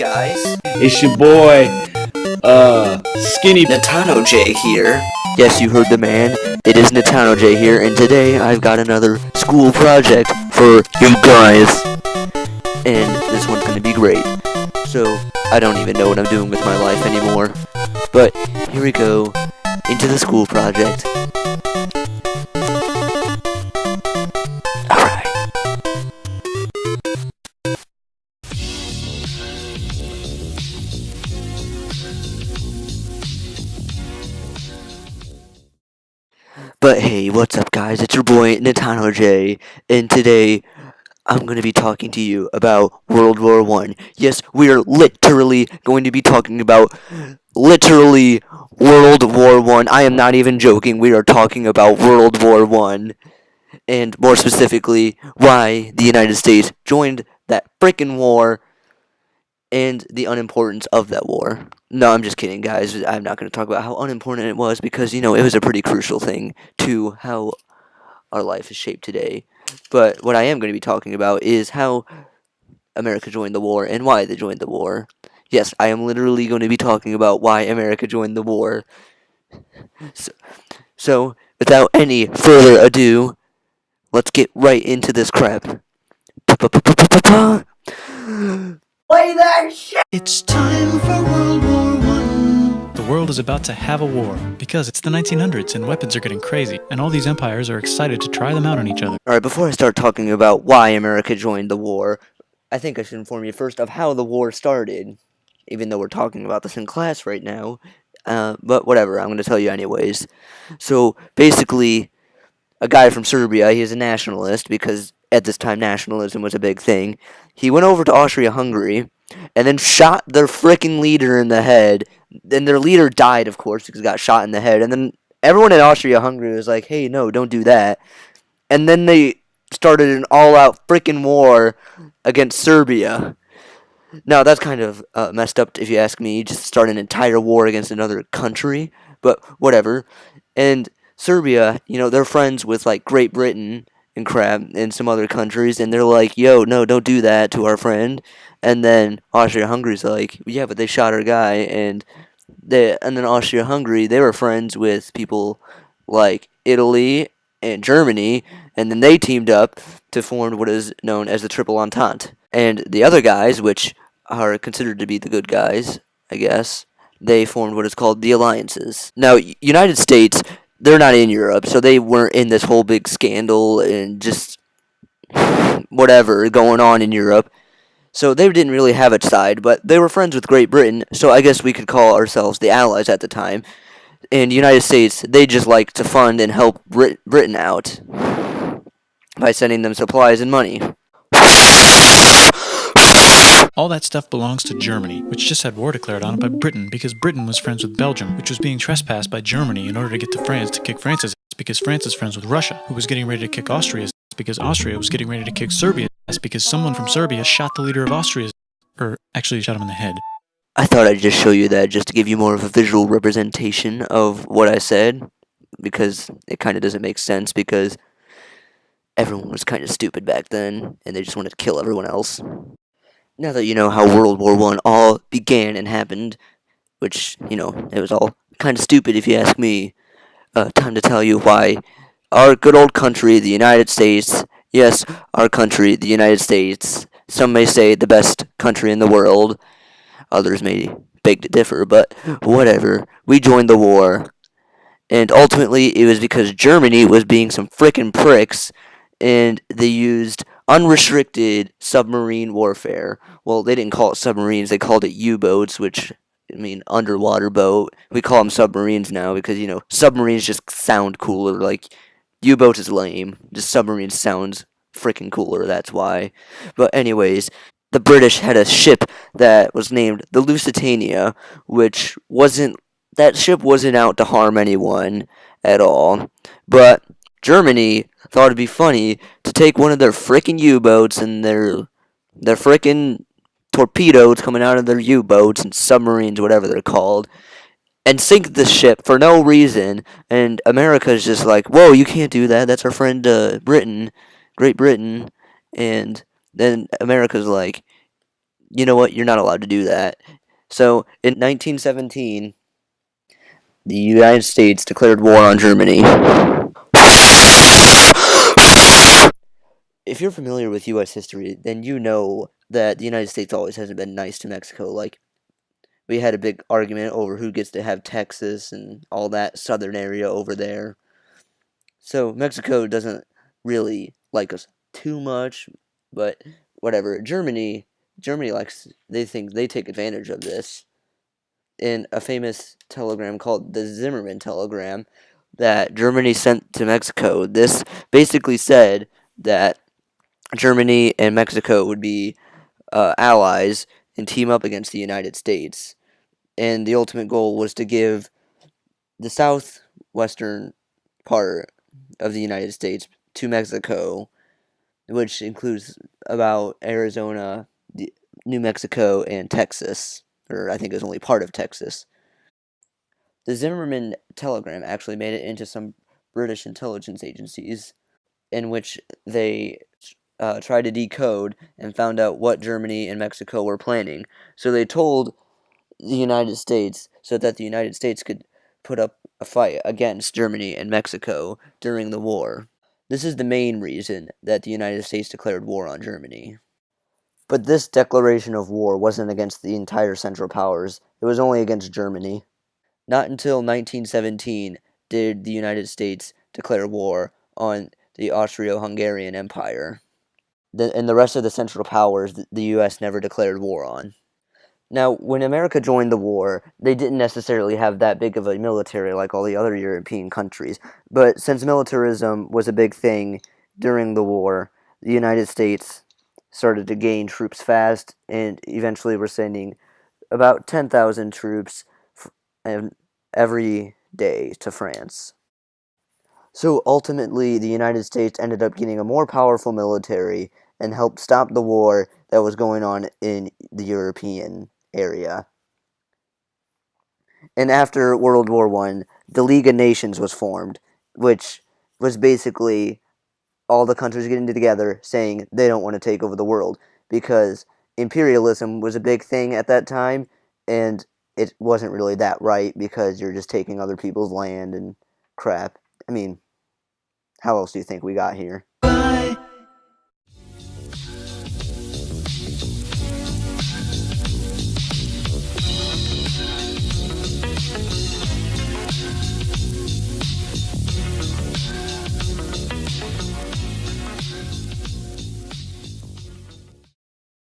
guys. It's your boy, Skinny Natano J here. Yes, you heard the man. It is Natano J here, and today I've got another school project for you guys. And this one's gonna be great. So, I don't even know what I'm doing with my life anymore. But, here we go, into the school project. Alright. But hey, what's up guys? It's your boy Natano J, and today I'm going to be talking to you about World War I. Yes, we are literally going to be talking about literally World War I. I am not even joking. We are talking about World War I, and more specifically, why the United States joined that frickin' war and the unimportance of that war. No, I'm just kidding, guys. I'm not going to talk about how unimportant it was because, it was a pretty crucial thing to how our life is shaped today. But what I am going to be talking about is how America joined the war and why they joined the war. Yes, I am literally going to be talking about why America joined the war. So without any further ado, let's get right into this crap. Play that shit! It's time for World War I. The world is about to have a war because it's the 1900s and weapons are getting crazy, and all these empires are excited to try them out on each other. Alright, before I start talking about why America joined the war, I think I should inform you first of how the war started, even though we're talking about this in class right now. But whatever, I'm going to tell you anyways. So, basically, a guy from Serbia, he is a nationalist, because at this time nationalism was a big thing. He went over to Austria-Hungary, and then shot their frickin' leader in the head. Then their leader died, of course, because he got shot in the head. And then everyone in Austria-Hungary was like, hey, no, don't do that. And then they started an all-out frickin' war against Serbia. Now, that's kind of messed up, if you ask me, just start an entire war against another country. But whatever. And Serbia, they're friends with, Great Britain and crap and some other countries, and they're like, yo, no, don't do that to our friend. And then Austria-Hungary's like, yeah, but they shot our guy, and then Austria-Hungary, they were friends with people like Italy and Germany, and then they teamed up to form what is known as the Triple Entente. And the other guys, which are considered to be the good guys, I guess, they formed what is called the alliances. Now, United States, they're not in Europe, so they weren't in this whole big scandal and just whatever going on in Europe. So they didn't really have a side, but they were friends with Great Britain, so I guess we could call ourselves the Allies at the time. And the United States, they just like to fund and help Britain out by sending them supplies and money. All that stuff belongs to Germany, which just had war declared on it by Britain because Britain was friends with Belgium, which was being trespassed by Germany in order to get to France to kick France's ass because France is friends with Russia, who was getting ready to kick Austria's ass because Austria was getting ready to kick Serbia's ass because someone from Serbia shot the leader of Austria's ass, or actually shot him in the head. I thought I'd just show you that just to give you more of a visual representation of what I said, because it kind of doesn't make sense because everyone was kind of stupid back then, and they just wanted to kill everyone else. Now that you know how World War I all began and happened, which, it was all kind of stupid if you ask me, time to tell you why our good old country, the United States, yes, our country, the United States, some may say the best country in the world, others may beg to differ, but whatever, we joined the war, and ultimately it was because Germany was being some frickin' pricks, and they used unrestricted submarine warfare. Well, they didn't call it submarines, they called it U-boats, which, underwater boat. We call them submarines now because, submarines just sound cooler. U-boats is lame. Just submarines sounds freaking cooler, that's why. But anyways, the British had a ship that was named the Lusitania, that ship wasn't out to harm anyone at all. But Germany thought it'd be funny to take one of their frickin' U-boats and their frickin' torpedoes coming out of their U-boats and submarines, whatever they're called, and sink the ship for no reason. And America's just like, whoa, you can't do that. That's our friend Great Britain. And then America's like, You know what? You're not allowed to do that. So, in 1917, the United States declared war on Germany. If you're familiar with U.S. history, then you know that the United States always hasn't been nice to Mexico. Like, we had a big argument over who gets to have Texas and all that southern area over there. So, Mexico doesn't really like us too much, but whatever. Germany likes, they think they take advantage of this. In a famous telegram called the Zimmerman telegram that Germany sent to Mexico, this basically said that Germany and Mexico would be allies and team up against the United States. And the ultimate goal was to give the southwestern part of the United States to Mexico, which includes about Arizona, New Mexico, and Texas. Or I think it was only part of Texas. The Zimmerman telegram actually made it into some British intelligence agencies, in which they tried to decode and found out what Germany and Mexico were planning. So they told the United States so that the United States could put up a fight against Germany and Mexico during the war. This is the main reason that the United States declared war on Germany. But this declaration of war wasn't against the entire Central Powers, it was only against Germany. Not until 1917 did the United States declare war on the Austro-Hungarian Empire. And the rest of the Central Powers the U.S. never declared war on. Now, when America joined the war, they didn't necessarily have that big of a military like all the other European countries. But since militarism was a big thing during the war, the United States started to gain troops fast, and eventually we're sending about 10,000 troops every day to France. So ultimately, the United States ended up getting a more powerful military and helped stop the war that was going on in the European area. And after World War I, the League of Nations was formed, which was basically all the countries getting together saying they don't want to take over the world because imperialism was a big thing at that time, and it wasn't really that right because you're just taking other people's land and crap. I mean, how else do you think we got here?